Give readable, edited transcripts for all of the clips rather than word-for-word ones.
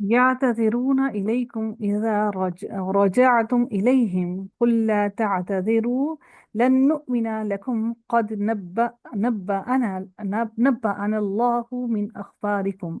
يعتذرون إليكم إذا رجعتم إليهم قل لا تعتذروا لن نؤمن لكم قد نبأنا الله من أخباركم।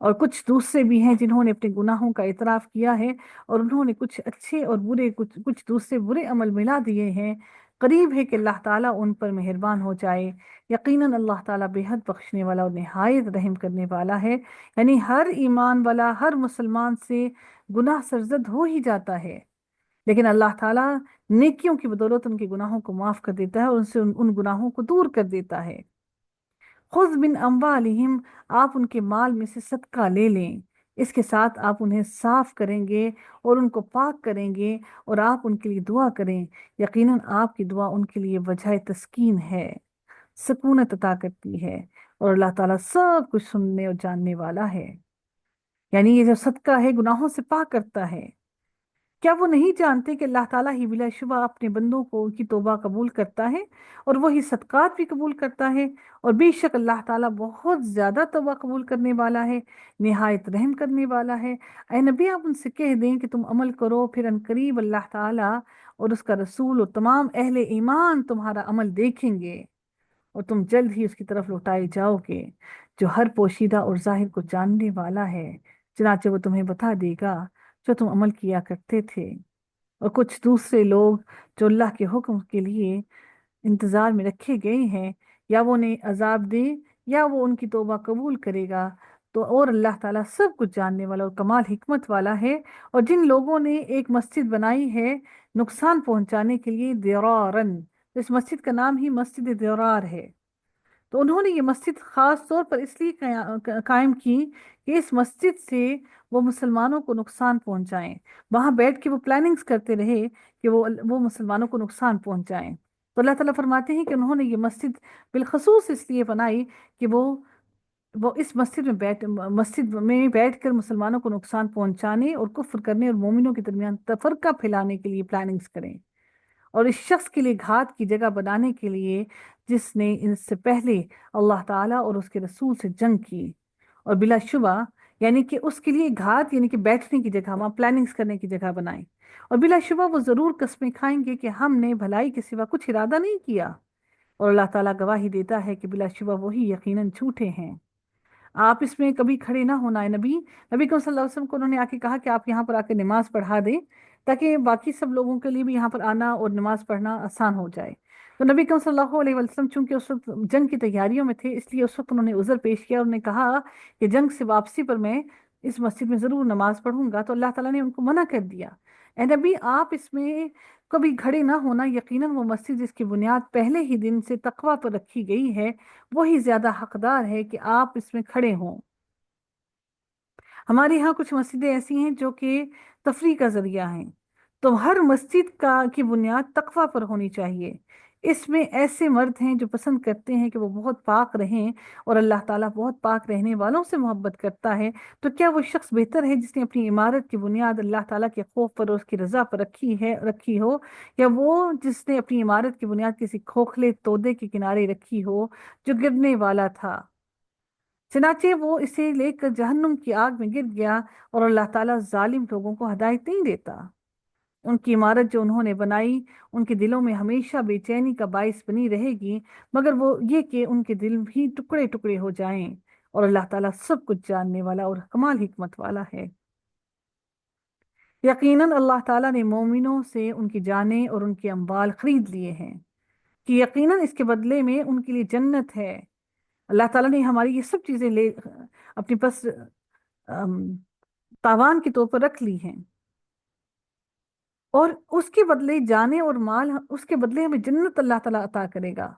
اور کچھ دوسرے بھی ہیں جنہوں نے اپنے گناہوں کا اعتراف کیا ہے، اور انہوں نے کچھ اچھے اور برے، کچھ کچھ دوسرے برے عمل ملا دیے ہیں۔ قریب ہے کہ اللہ تعالیٰ ان پر مہربان ہو جائے۔ یقیناً اللہ تعالیٰ بے حد بخشنے والا اور نہایت رحم کرنے والا ہے۔ یعنی ہر ایمان والا، ہر مسلمان سے گناہ سرزد ہو ہی جاتا ہے، لیکن اللہ تعالیٰ نیکیوں کی بدولت ان کے گناہوں کو معاف کر دیتا ہے اور ان سے ان گناہوں کو دور کر دیتا ہے۔ خذ من اموالہم، آپ ان کے مال میں سے صدقہ لے لیں، اس کے ساتھ آپ انہیں صاف کریں گے اور ان کو پاک کریں گے، اور آپ ان کے لیے دعا کریں، یقیناً آپ کی دعا ان کے لیے وجہ تسکین ہے، سکونت عطا کرتی ہے، اور اللہ تعالیٰ سب کچھ سننے اور جاننے والا ہے۔ یعنی یہ جو صدقہ ہے گناہوں سے پاک کرتا ہے۔ کیا وہ نہیں جانتے کہ اللہ تعالیٰ ہی بلا شبہ اپنے بندوں کو کی توبہ قبول کرتا ہے، اور وہی صدقات بھی قبول کرتا ہے، اور بے شک اللہ تعالیٰ بہت زیادہ توبہ قبول کرنے والا ہے، نہایت رحم کرنے والا ہے۔ اے نبی، آپ ان سے کہہ دیں کہ تم عمل کرو، پھر ان قریب اللہ تعالیٰ اور اس کا رسول اور تمام اہل ایمان تمہارا عمل دیکھیں گے، اور تم جلد ہی اس کی طرف لوٹائے جاؤ گے، جو ہر پوشیدہ اور ظاہر کو جاننے والا ہے۔ چنانچہ وہ تمہیں بتا دے گا جو تم عمل کیا کرتے تھے۔ اور کچھ دوسرے لوگ جو اللہ کے حکم کے لیے انتظار میں رکھے گئے ہیں، یا وہ انہیں عذاب دے یا وہ ان کی توبہ قبول کرے گا، تو اور اللہ تعالیٰ سب کچھ جاننے والا اور کمال حکمت والا ہے۔ اور جن لوگوں نے ایک مسجد بنائی ہے نقصان پہنچانے کے لیے، درارن، اس مسجد کا نام ہی مسجد درار ہے، تو انہوں نے یہ مسجد خاص طور پر اس لیے قائم کی کہ اس مسجد سے وہ مسلمانوں کو نقصان پہنچائیں، وہاں بیٹھ کے وہ پلاننگز کرتے رہے کہ وہ مسلمانوں کو نقصان پہنچائیں۔ تو اللہ تعالیٰ فرماتے ہیں کہ انہوں نے یہ مسجد بالخصوص اس لیے بنائی کہ وہ اس مسجد میں بیٹھ کر مسلمانوں کو نقصان پہنچانے اور کفر کرنے اور مومنوں کے درمیان تفرقہ پھیلانے کے لیے پلاننگز کریں، اور اس شخص کے لیے گھات کی جگہ بنانے کے لیے جس نے ان سے پہلے اللہ تعالیٰ اور اس کے رسول سے جنگ کی، اور بلا شبہ یعنی کہ اس کے لیے گھات یعنی کہ بیٹھنے کی جگہ، وہاں پلاننگز کرنے کی جگہ بنائیں، اور بلا شبہ وہ ضرور قسمیں کھائیں گے کہ ہم نے بھلائی کے سوا کچھ ارادہ نہیں کیا، اور اللہ تعالیٰ گواہی دیتا ہے کہ بلا شبہ وہی یقیناً جھوٹے ہیں۔ آپ اس میں کبھی کھڑے نہ ہونا ہے۔ نبی کو صلی اللہ علیہ وسلم کو انہوں نے آ کے کہا کہ آپ یہاں پر آ کے نماز پڑھا دیں، تاکہ باقی سب لوگوں کے لیے بھی یہاں پر آنا اور نماز پڑھنا آسان ہو جائے۔ تو نبی کریم صلی اللہ علیہ وسلم چونکہ اس وقت جنگ کی تیاریوں میں تھے، اس لیے اس وقت انہوں نے عذر پیش کیا، انہوں نے کہا کہ جنگ سے واپسی پر میں اس مسجد میں ضرور نماز پڑھوں گا، تو اللہ تعالیٰ نے ان کو منع کر دیا، اے نبی آپ اس میں کبھی کھڑے نہ ہونا، یقیناً وہ مسجد جس کی بنیاد پہلے ہی دن سے تقوی پر رکھی گئی ہے وہی زیادہ حقدار ہے کہ آپ اس میں کھڑے ہوں۔ ہمارے یہاں کچھ مسجدیں ایسی ہیں جو کہ تفریح کا ذریعہ ہیں، تو ہر مسجد کی بنیاد تقوی پر ہونی چاہیے۔ اس میں ایسے مرد ہیں جو پسند کرتے ہیں کہ وہ بہت پاک رہیں، اور اللہ تعالیٰ بہت پاک رہنے والوں سے محبت کرتا ہے، تو کیا وہ شخص بہتر ہے جس نے اپنی عمارت کی بنیاد اللہ تعالیٰ کے خوف پر اور اس کی رضا پر رکھی ہو، یا وہ جس نے اپنی عمارت کی بنیاد کسی کھوکھلے تودے کے کنارے رکھی ہو جو گرنے والا تھا؟ چنانچہ وہ اسے لے کر جہنم کی آگ میں گر گیا، اور اللہ تعالیٰ ظالم لوگوں کو ہدایت نہیں دیتا۔ ان کی عمارت جو انہوں نے بنائی ان کے دلوں میں ہمیشہ بے چینی کا باعث بنی رہے گی، مگر وہ یہ کہ ان کے دل بھی ٹکڑے ٹکڑے ہو جائیں، اور اللہ تعالیٰ سب کچھ جاننے والا اور کمال حکمت والا ہے۔ یقیناً اللہ تعالیٰ نے مومنوں سے ان کی جانیں اور ان کے اموال خرید لیے ہیں، کہ یقیناً اس کے بدلے میں ان کے لیے جنت ہے۔ اللہ تعالیٰ نے ہماری یہ سب چیزیں اپنے پاس ام، تاوان کے طور پر رکھ لی ہیں، اور اس کے بدلے جانے اور مال، اس کے بدلے ہمیں جنت اللہ تعالیٰ عطا کرے گا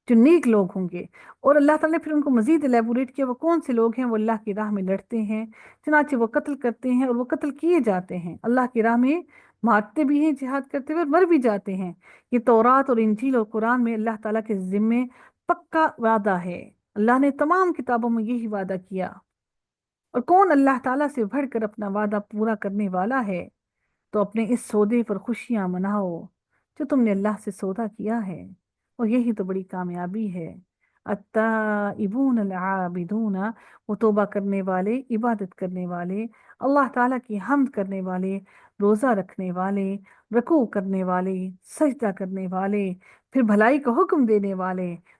جو نیک لوگ ہوں گے۔ اور اللہ تعالیٰ نے پھر ان کو مزید الیبوریٹ کیا، وہ کون سے لوگ ہیں؟ وہ اللہ کی راہ میں لڑتے ہیں، چنانچہ وہ قتل کرتے ہیں اور وہ قتل کیے جاتے ہیں، اللہ کی راہ میں مارتے بھی ہیں جہاد کرتے ہوئے، اور مر بھی جاتے ہیں۔ یہ تورات اور انجیل اور قرآن میں اللہ تعالیٰ کے ذمے پکا وعدہ ہے، اللہ نے تمام کتابوں میں یہی وعدہ کیا، اور کون اللہ تعالیٰ سے بڑھ کر اپنا وعدہ پورا کرنے والا ہے؟ تو اپنے اس سودے پر خوشیاں مناؤ جو تم نے اللہ سے سودا کیا ہے، اور یہی تو بڑی کامیابی ہے۔ التائبون العابدون، وہ توبہ کرنے والے، عبادت کرنے والے، اللہ تعالیٰ کی حمد کرنے والے، روزہ رکھنے والے، رکوع کرنے والے، سجدہ کرنے والے، پھر بھلائی کا حکم دینے والے،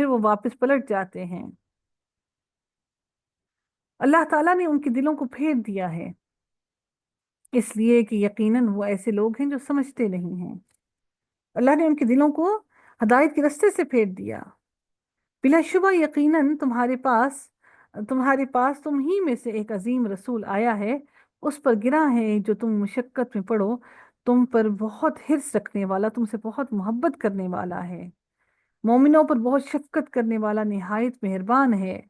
پھر وہ واپس پلٹ جاتے ہیں۔ اللہ تعالیٰ نے ان کے دلوں کو پھیر دیا ہے، اس لیے کہ یقیناً وہ ایسے لوگ ہیں جو سمجھتے نہیں ہیں۔ اللہ نے ان کے دلوں کو ہدایت کے رستے سے پھیر دیا۔ بلا شبہ یقیناً تمہارے پاس تم ہی میں سے ایک عظیم رسول آیا ہے، اس پر گراں ہے جو تم مشقت میں پڑو، تم پر بہت حرص رکھنے والا، تم سے بہت محبت کرنے والا ہے، مومنوں پر بہت شفقت کرنے والا، نہایت مہربان ہے۔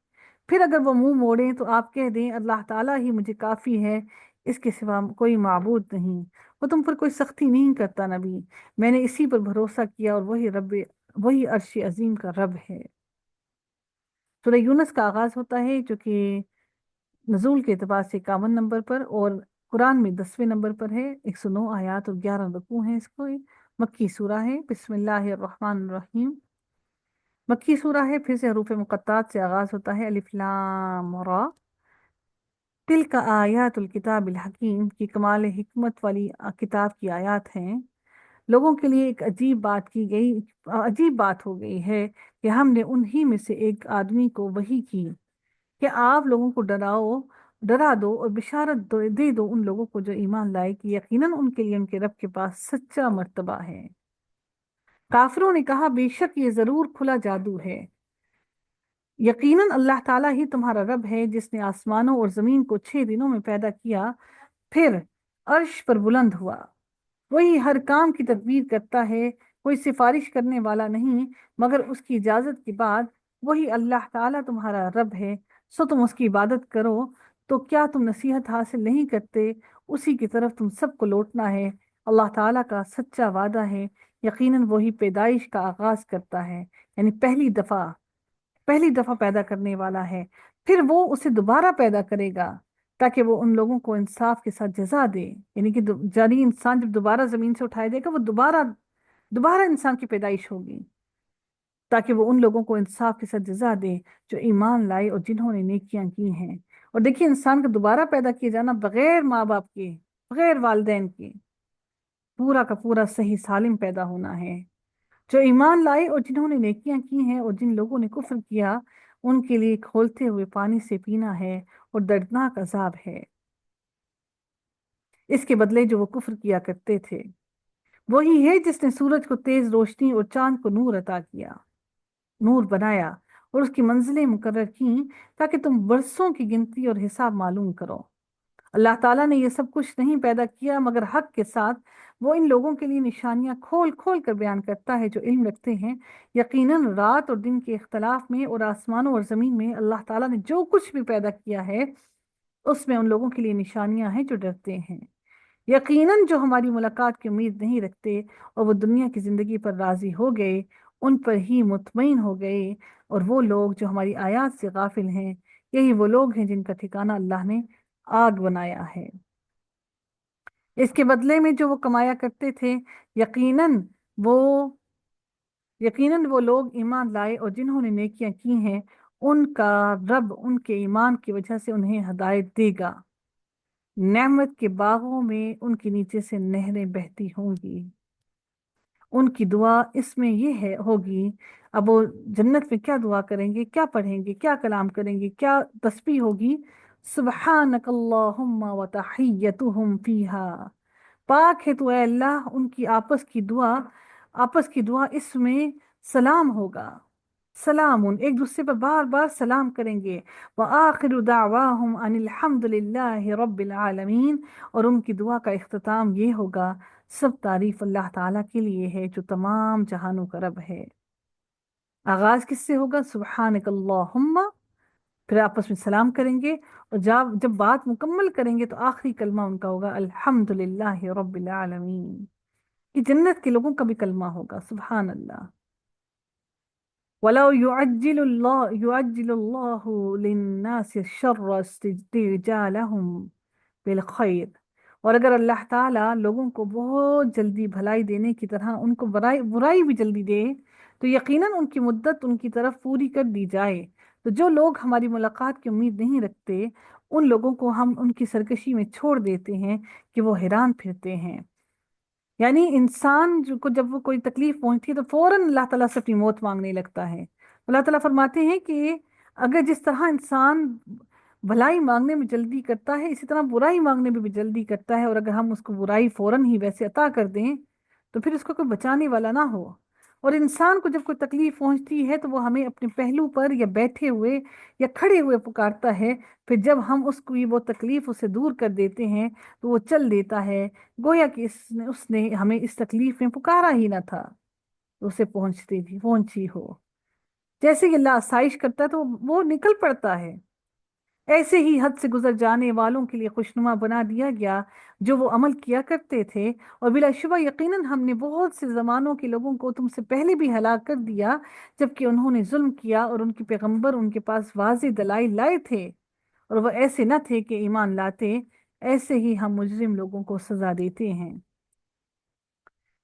پھر اگر وہ منہ موڑیں تو آپ کہہ دیں اللہ تعالیٰ ہی مجھے کافی ہے، اس کے سوا کوئی معبود نہیں، وہ تم پر کوئی سختی نہیں کرتا نبی، میں نے اسی پر بھروسہ کیا اور وہی عرش عظیم کا رب ہے۔ سورہ یونس کا آغاز ہوتا ہے جو کہ نزول کے اعتبار سے 51 نمبر پر اور قرآن میں 10ویں نمبر پر ہے، 109 آیات اور 11 رکوع ہیں۔ اس کو مکی سورہ ہے۔ بسم اللہ الرحمن الرحیم، مکی سورہ ہے، پھر سے حروف مقطعات سے آغاز ہوتا ہے، الف لام را، تلک آیات الکتاب الحکیم، کی کمال حکمت والی کتاب کی آیات ہیں۔ لوگوں کے لیے ایک عجیب بات ہو گئی ہے کہ ہم نے انہی میں سے ایک آدمی کو وحی کی کہ آپ لوگوں کو ڈرا دو اور بشارت دے دو ان لوگوں کو جو ایمان لائے کہ یقیناً ان کے لیے ان کے رب کے پاس سچا مرتبہ ہے۔ کافروں نے کہا بے شک یہ ضرور کھلا جادو ہے، یقیناً اللہ تعالیٰ ہی تمہارا رب ہے جس نے آسمانوں اور زمین کو 6 دنوں میں پیدا کیا، پھر عرش پر بلند ہوا، وہی ہر کام کی تدبیر کرتا ہے، کوئی سفارش کرنے والا نہیں مگر اس کی اجازت کے بعد، وہی اللہ تعالیٰ تمہارا رب ہے، سو تم اس کی عبادت کرو۔ تو کیا تم نصیحت حاصل نہیں کرتے؟ اسی کی طرف تم سب کو لوٹنا ہے، اللہ تعالیٰ کا سچا وعدہ ہے، یقیناً وہی پیدائش کا آغاز کرتا ہے، یعنی پہلی دفعہ پیدا کرنے والا ہے، پھر وہ اسے دوبارہ پیدا کرے گا تاکہ وہ ان لوگوں کو انصاف کے ساتھ جزا دے، یعنی کہ جانی انسان جب دوبارہ زمین سے اٹھائے دے گا وہ دوبارہ انسان کی پیدائش ہوگی، تاکہ وہ ان لوگوں کو انصاف کے ساتھ جزا دے جو ایمان لائے اور جنہوں نے نیکیاں کی ہیں۔ اور دیکھیے انسان کا دوبارہ پیدا کیے جانا بغیر ماں باپ کے، بغیر والدین کے، پورا کا پورا صحیح سالم پیدا ہونا ہے۔ جو ایمان لائے اور جنہوں نے نیکیاں کی ہیں، اور جن لوگوں نے کفر کیا ان کے لیے کھولتے ہوئے پانی سے پینا ہے اور دردناک عذاب ہے اس کے بدلے جو وہ کفر کیا کرتے تھے۔ وہی ہے جس نے سورج کو تیز روشنی اور چاند کو نور بنایا اور اس کی منزلیں مقرر کیں تاکہ تم برسوں کی گنتی اور حساب معلوم کرو۔ اللہ تعالیٰ نے یہ سب کچھ نہیں پیدا کیا مگر حق کے ساتھ، وہ ان لوگوں کے لیے نشانیاں کھول کھول کر بیان کرتا ہے جو علم رکھتے ہیں۔ یقیناً رات اور دن کے اختلاف میں اور آسمانوں اور زمین میں اللہ تعالیٰ نے جو کچھ بھی پیدا کیا ہے اس میں ان لوگوں کے لیے نشانیاں ہیں جو ڈرتے ہیں۔ یقیناً جو ہماری ملاقات کی امید نہیں رکھتے اور وہ دنیا کی زندگی پر راضی ہو گئے، ان پر ہی مطمئن ہو گئے، اور وہ لوگ جو ہماری آیات سے غافل ہیں، یہی وہ لوگ ہیں جن کا ٹھکانہ اللہ نے آگ بنایا ہے۔ اس کے بدلے میں جو وہ کمایا کرتے تھے، یقیناً وہ یقیناً وہ لوگ ایمان لائے اور جنہوں نے نیکیاں کی ہیں، ان کا رب ان کے ایمان کی وجہ سے انہیں ہدایت دے گا، نعمت کے باغوں میں ان کے نیچے سے نہریں بہتی ہوں گی۔ ان کی دعا اس میں یہ ہوگی، اب وہ جنت میں کیا دعا کریں گے، کیا پڑھیں گے، کیا کلام کریں گے، کیا تسبیح ہوگی؟ سبحانک اللہم و تحیتہم فیہا، پاک ہے تو اے اللہ، ان کی آپس کی دعا اس میں سلام ہوگا، سلام، ایک دوسرے پر بار بار سلام کریں گے۔ وآخر دعواہم ان الحمد للہ رب العالمین، اور ان کی دعا کا اختتام یہ ہوگا، سب تعریف اللہ تعالیٰ کے لیے ہے جو تمام جہانوں کا رب ہے۔ آغاز کس سے ہوگا؟ سبحانک اللہم، پھر آپس میں سلام کریں گے، اور جب بات مکمل کریں گے تو آخری کلمہ ان کا ہوگا الحمد للہ رب العالمین۔ یہ جنت کے لوگوں کا بھی کلمہ ہوگا، سبحان اللہ۔ وَلَوْ يُعَجِّلُ اللَّهُ لِلنَّاسِ الشَّرَّ اسْتِعْجَالَهُمْ بِالْخَيْرِ، اور اگر اللہ تعالیٰ لوگوں کو بہت جلدی بھلائی دینے کی طرح ان کو برائی بھی جلدی دے تو یقیناً ان کی مدت ان کی طرف پوری کر دی جائے، تو جو لوگ ہماری ملاقات کی امید نہیں رکھتے ان لوگوں کو ہم ان کی سرکشی میں چھوڑ دیتے ہیں کہ وہ حیران پھرتے ہیں۔ یعنی انسان کو جب وہ کوئی تکلیف پہنچتی ہے تو فوراً اللہ تعالیٰ سے اپنی موت مانگنے لگتا ہے، اللہ تعالیٰ فرماتے ہیں کہ اگر جس طرح انسان بھلائی مانگنے میں جلدی کرتا ہے، اسی طرح برائی مانگنے میں بھی جلدی کرتا ہے، اور اگر ہم اس کو برائی فوراً ہی ویسے عطا کر دیں تو پھر اس کو کوئی بچانے والا نہ ہو۔ اور انسان کو جب کوئی تکلیف پہنچتی ہے تو وہ ہمیں اپنے پہلو پر یا بیٹھے ہوئے یا کھڑے ہوئے پکارتا ہے، پھر جب ہم اس کو وہ تکلیف اسے دور کر دیتے ہیں تو وہ چل دیتا ہے، گویا کہ اس نے ہمیں اس تکلیف میں پکارا ہی نہ تھا، اسے پہنچی ہو۔ جیسے کہ اللہ آسائش کرتا ہے تو وہ نکل پڑتا ہے، ایسے ہی حد سے گزر جانے والوں کے لیے خوشنما بنا دیا گیا جو وہ عمل کیا کرتے تھے، اور بلا شبہ یقیناً ہم نے بہت سے زمانوں کے لوگوں کو تم سے پہلے بھی ہلاک کر دیا جبکہ انہوں نے ظلم کیا، اور ان کے پیغمبر ان کے پاس واضح دلائل لائے تھے اور وہ ایسے نہ تھے کہ ایمان لاتے۔ ایسے ہی ہم مجرم لوگوں کو سزا دیتے ہیں۔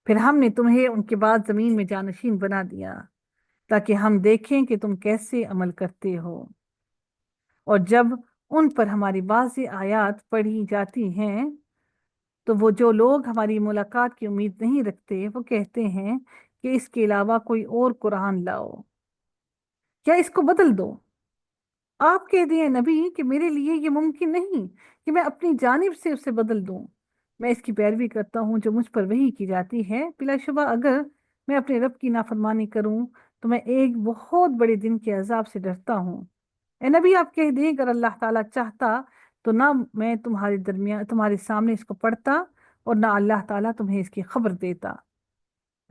پھر ہم نے تمہیں ان کے بعد زمین میں جانشین بنا دیا تاکہ ہم دیکھیں کہ تم کیسے عمل کرتے ہو، اور جب ان پر ہماری واضح آیات پڑھی جاتی ہیں تو وہ جو لوگ ہماری ملاقات کی امید نہیں رکھتے وہ کہتے ہیں کہ اس کے علاوہ کوئی اور قرآن لاؤ یا اس کو بدل دو۔ آپ کہہ دیں نبی کہ میرے لیے یہ ممکن نہیں کہ میں اپنی جانب سے اسے بدل دوں، میں اس کی پیروی کرتا ہوں جو مجھ پر وحی کی جاتی ہے، بلا شبہ اگر میں اپنے رب کی نافرمانی کروں تو میں ایک بہت بڑے دن کے عذاب سے ڈرتا ہوں۔ اے نبی آپ کہہ دیں اگر اللہ تعالیٰ چاہتا تو نہ میں تمہارے سامنے اس کو پڑھتا اور نہ اللہ تعالیٰ تمہیں اس کی خبر دیتا،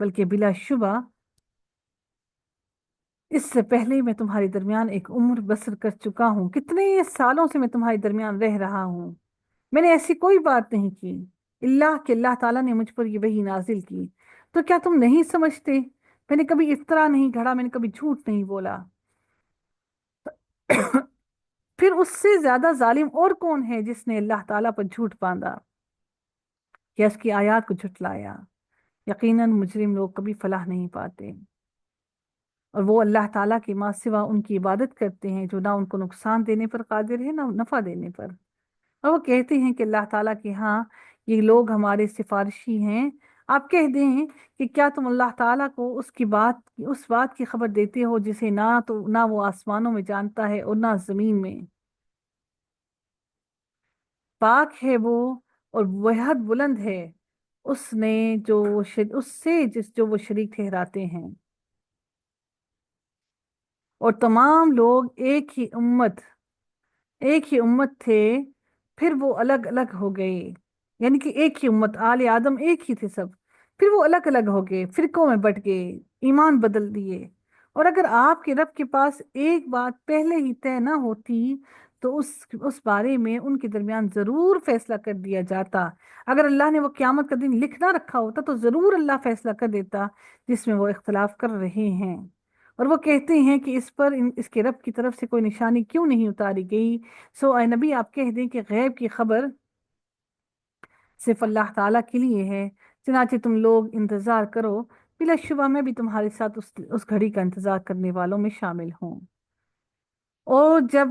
بلکہ بلا شبہ اس سے پہلے میں تمہارے درمیان ایک عمر بسر کر چکا ہوں، کتنے سالوں سے میں تمہارے درمیان رہ رہا ہوں، میں نے ایسی کوئی بات نہیں کی اللہ کہ اللہ تعالیٰ نے مجھ پر یہ وحی نازل کی۔ تو کیا تم نہیں سمجھتے؟ میں نے کبھی افطرا نہیں گھڑا، میں نے کبھی جھوٹ نہیں بولا۔ پھر اس سے زیادہ ظالم اور کون ہے جس نے اللہ تعالیٰ پر جھوٹ باندھا یا اس کی آیات کو جھٹلایا؟ یقیناً مجرم لوگ کبھی فلاح نہیں پاتے، اور وہ اللہ تعالیٰ کے ماں سوا ان کی عبادت کرتے ہیں جو نہ ان کو نقصان دینے پر قادر ہے نہ نفع دینے پر، اور وہ کہتے ہیں کہ اللہ تعالیٰ کے ہاں یہ لوگ ہمارے سفارشی ہیں۔ آپ کہہ دیں کہ کیا تم اللہ تعالیٰ کو اس بات کی خبر دیتے ہو جسے نہ وہ آسمانوں میں جانتا ہے اور نہ زمین میں؟ پاک ہے وہ اور بہت بلند ہے جو وہ شریک ٹھہراتے ہیں، اور تمام لوگ ایک ہی امت تھے، پھر وہ الگ الگ ہو گئے، یعنی کہ ایک ہی امت آل آدم ایک ہی تھے سب، پھر وہ الگ الگ ہو گئے، فرقوں میں بٹ گئے، ایمان بدل دیے۔ اور اگر آپ کے رب کے پاس ایک بات پہلے ہی طے نہ ہوتی تو اس بارے میں ان کے درمیان ضرور فیصلہ کر دیا جاتا۔ اگر اللہ نے وہ قیامت کا دن لکھ نہ رکھا ہوتا تو ضرور اللہ فیصلہ کر دیتا جس میں وہ اختلاف کر رہے ہیں۔ اور وہ کہتے ہیں کہ اس کے رب کی طرف سے کوئی نشانی کیوں نہیں اتاری گئی؟ سو اے نبی آپ کہہ دیں کہ غیب کی خبر صرف اللہ تعالیٰ کے لیے ہے، چنانچہ تم لوگ انتظار کرو، بلا شبہ میں بھی تمہارے ساتھ اس گھڑی کا انتظار کرنے والوں میں شامل ہوں۔ اور جب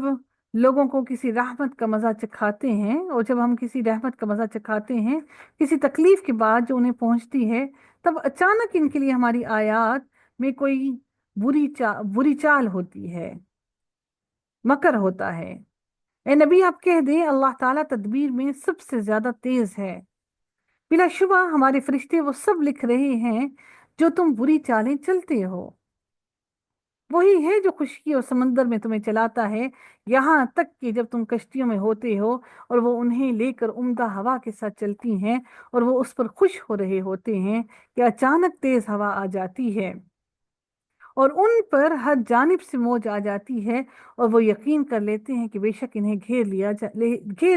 لوگوں کو کسی رحمت کا مزہ چکھاتے ہیں اور جب ہم کسی رحمت کا مزہ چکھاتے ہیں کسی تکلیف کے بعد جو انہیں پہنچتی ہے، تب اچانک ان کے لیے ہماری آیات میں کوئی بری چال ہوتی ہے، مکر ہوتا ہے۔ اے نبی آپ کہہ دیں اللہ تعالیٰ تدبیر میں سب سے زیادہ تیز ہے، بلا شبہ ہمارے فرشتے وہ سب لکھ رہے ہیں جو تم بری چالیں چلتے ہو۔ وہی ہے جو خشکی اور سمندر میں تمہیں چلاتا ہے، یہاں تک کہ جب تم کشتیوں میں ہوتے ہو اور وہ انہیں لے کر عمدہ ہوا کے ساتھ چلتی ہیں اور وہ اس پر خوش ہو رہے ہوتے ہیں کہ اچانک تیز ہوا آ جاتی ہے اور ان پر ہر جانب سے موج آ جاتی ہے، اور وہ یقین کر لیتے ہیں کہ بے شک انہیں گھیر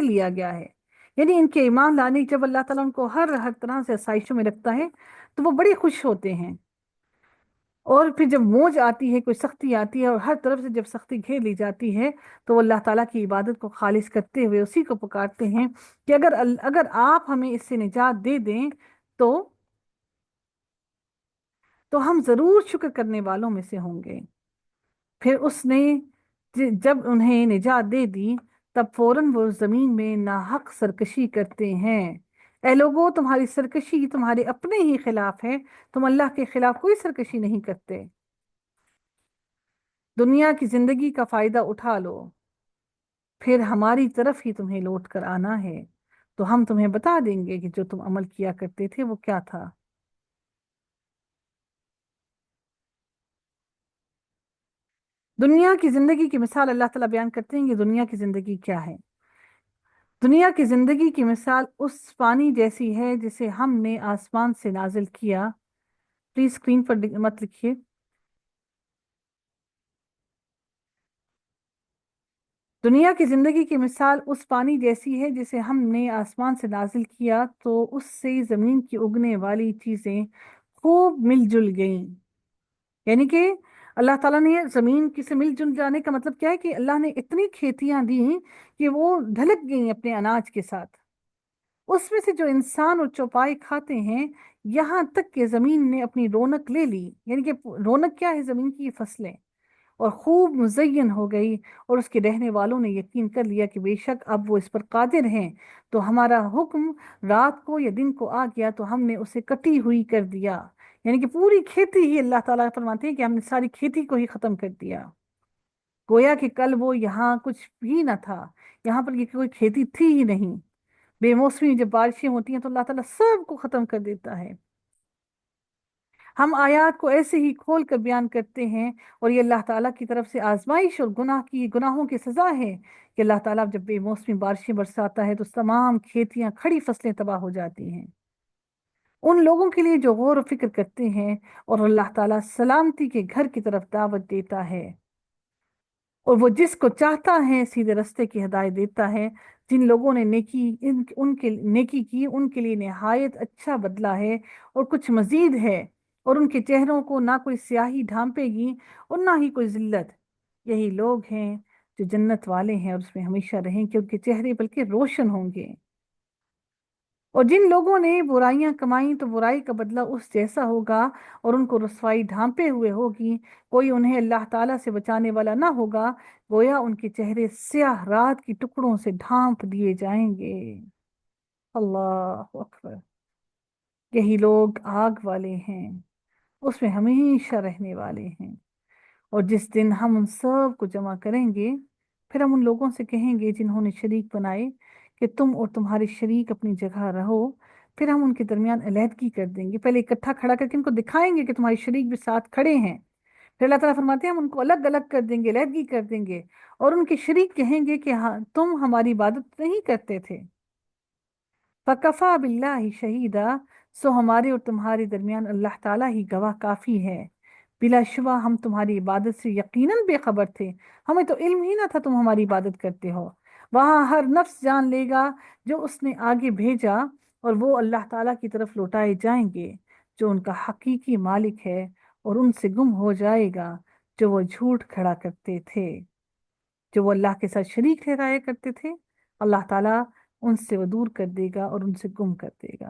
لیا گیا ہے۔ یعنی ان کے ایمان لانے جب اللہ تعالیٰ ان کو ہر طرح سے آسائشوں میں رکھتا ہے تو وہ بڑے خوش ہوتے ہیں، اور پھر جب موج آتی ہے، کوئی سختی آتی ہے اور ہر طرف سے جب سختی گھیر لی جاتی ہے تو وہ اللہ تعالیٰ کی عبادت کو خالص کرتے ہوئے اسی کو پکارتے ہیں کہ اگر آپ ہمیں اس سے نجات دے دیں تو ہم ضرور شکر کرنے والوں میں سے ہوں گے۔ پھر اس نے جب انہیں نجات دے دی تب فوراً وہ زمین میں ناحق سرکشی کرتے ہیں۔ اے لوگو تمہاری سرکشی تمہارے اپنے ہی خلاف ہے، تم اللہ کے خلاف کوئی سرکشی نہیں کرتے۔ دنیا کی زندگی کا فائدہ اٹھا لو، پھر ہماری طرف ہی تمہیں لوٹ کر آنا ہے، تو ہم تمہیں بتا دیں گے کہ جو تم عمل کیا کرتے تھے وہ کیا تھا۔ دنیا کی زندگی کی مثال اللہ تعالیٰ بیان کرتے ہیں کہ دنیا کی زندگی کیا ہے۔ دنیا کی زندگی کی مثال اس پانی جیسی ہے جسے ہم نے آسمان سے نازل کیا۔ پلیز اسکرین پر مت لکھیے۔ دنیا کی زندگی کی مثال اس پانی جیسی ہے جسے ہم نے آسمان سے نازل کیا تو اس سے زمین کی اگنے والی چیزیں خوب مل جل گئیں۔ یعنی کہ اللہ تعالیٰ نے زمین کی سے مل جل جانے کا مطلب کیا ہے کہ اللہ نے اتنی کھیتیاں دیں کہ وہ ڈھلک گئیں اپنے اناج کے ساتھ۔ اس میں سے جو انسان اور چوپائے کھاتے ہیں، یہاں تک کہ زمین نے اپنی رونق لے لی، یعنی کہ رونق کیا ہے؟ زمین کی یہ فصلیں، اور خوب مزین ہو گئی، اور اس کے رہنے والوں نے یقین کر لیا کہ بے شک اب وہ اس پر قادر ہیں۔ تو ہمارا حکم رات کو یا دن کو آ گیا تو ہم نے اسے کٹی ہوئی کر دیا، یعنی کہ پوری کھیتی ہی، اللہ تعالیٰ فرماتے ہیں کہ ہم نے ساری کھیتی کو ہی ختم کر دیا، گویا کہ کل وہ یہاں کچھ بھی نہ تھا، یہاں پر یہ کوئی کھیتی تھی ہی نہیں۔ بے موسمی جب بارشیں ہوتی ہیں تو اللہ تعالیٰ سب کو ختم کر دیتا ہے۔ ہم آیات کو ایسے ہی کھول کر بیان کرتے ہیں، اور یہ اللہ تعالیٰ کی طرف سے آزمائش اور گناہوں کی سزا ہے کہ اللہ تعالیٰ جب بے موسمی بارشیں برساتا ہے تو تمام کھیتیاں، کھڑی فصلیں تباہ ہو جاتی ہیں۔ ان لوگوں کے لیے جو غور و فکر کرتے ہیں، اور اللہ تعالیٰ سلامتی کے گھر کی طرف دعوت دیتا ہے، اور وہ جس کو چاہتا ہے سیدھے رستے کی ہدایت دیتا ہے۔ جن لوگوں نے نیکی کی، ان کے لیے نہایت اچھا بدلہ ہے، اور کچھ مزید ہے، اور ان کے چہروں کو نہ کوئی سیاہی ڈھانپے گی اور نہ ہی کوئی ذلت۔ یہی لوگ ہیں جو جنت والے ہیں، اور اس میں ہمیشہ رہیں کہ ان کے چہرے بلکہ روشن ہوں گے۔ اور جن لوگوں نے برائیاں کمائیں تو برائی کا بدلہ اس جیسا ہوگا، اور ان کو رسوائی ڈھانپے ہوئے ہوگی، کوئی انہیں اللہ تعالیٰ سے بچانے والا نہ ہوگا، گویا ان کے چہرے سیاہ رات کی ٹکڑوں سے ڈھانپ دیے جائیں گے۔ اللہ اکبر! یہی لوگ آگ والے ہیں، اس میں ہمیشہ رہنے والے ہیں۔ اور جس دن ہم ان سب کو جمع کریں گے، پھر ہم ان لوگوں سے کہیں گے جنہوں نے شریک بنائے کہ تم اور تمہارے شریک اپنی جگہ رہو، پھر ہم ان کے درمیان علیحدگی کر دیں گے۔ پہلے اکٹھا کھڑا کر کے ان کو دکھائیں گے کہ تمہارے شریک بھی ساتھ کھڑے ہیں، پھر اللہ تعالیٰ فرماتے ہیں ہم ان کو الگ الگ کر دیں گے، علیحدگی کر دیں گے، اور ان کے شریک کہیں گے کہ ہاں تم ہماری عبادت نہیں کرتے تھے۔ فَكَفَى بِاللَّهِ شَهِيدًا، سو ہمارے اور تمہارے درمیان اللہ تعالیٰ ہی گواہ کافی ہے۔ بلا شبہ ہم تمہاری عبادت سے یقیناً بے خبر تھے، ہمیں تو علم ہی نہ تھا تم ہماری عبادت کرتے ہو۔ وہاں ہر نفس جان لے گا جو اس نے آگے بھیجا، اور وہ اللہ تعالیٰ کی طرف لوٹائے جائیں گے جو ان کا حقیقی مالک ہے، اور ان سے گم ہو جائے گا جو وہ جھوٹ کھڑا کرتے تھے، جو وہ اللہ کے ساتھ شریک ٹھہرایا کرتے تھے۔ اللہ تعالیٰ ان سے وہ دور کر دے گا اور ان سے گم کر دے گا۔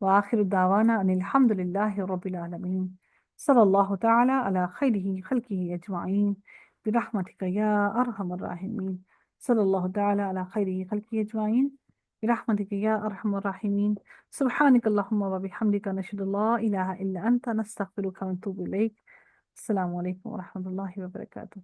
وآخر دعوانا ان الحمد للہ رب العالمین، صلی اللہ تعالی علی خیرہ خلقہ اجمعین برحمتک یا ارحم الراحمین، صلی اللہ تعالی علی خیرہ خلقہ اجمعین برحمتک یا ارحم الراحمین۔ سبحانک اللہم وبحمدک، نشہد ان لا الہ الا انت، نستغفرک ونتوب الیک۔ السلام علیکم ورحمۃ اللہ وبرکاتہ۔